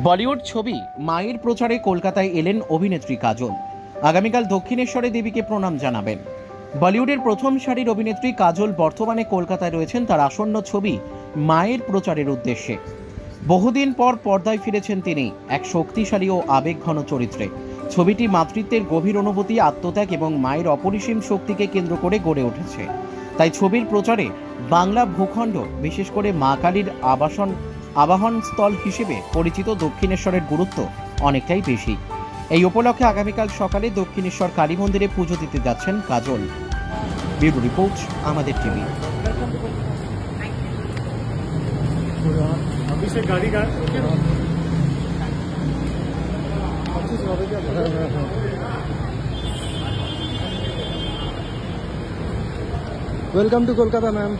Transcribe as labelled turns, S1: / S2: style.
S1: বলিউড ছবি মায়ের প্রচারে কলকাতায় এলেন অভিনেত্রী কাজল। আগামীকাল দক্ষিণেশ্বরে দেবীকে প্রণাম জানাবেন। বলিউডের প্রথম সারির অভিনেত্রী কাজল বর্তমানে কলকাতায় রয়েছেন তার আসন্ন ছবি মায়ের প্রচারের উদ্দেশ্যে। বহুদিন পর পর্দায় ফিরেছেন তিনি এক শক্তিশালী ও আবেগঘন চরিত্রে। ছবিটি মাতৃত্বের গভীর অনুভূতি, আত্মত্যাগ এবং মায়ের অপরিসীম শক্তিকে কেন্দ্র করে গড়ে উঠেছে। তাই ছবির প্রচারে বাংলা ভূখণ্ড, বিশেষ করে মা কালীর আবাহনস্থল হিসেবে পরিচিত দক্ষিণেশ্বরের গুরুত্ব অনেকটাই বেশি। এই উপলক্ষে আগামীকাল সকালে দক্ষিণেশ্বর কালী মন্দিরে পুজো দিতে যাচ্ছেন কাজল। ব্যুরো রিপোর্ট, আমাদের TV.
S2: Welcome to Kolkata ma'am.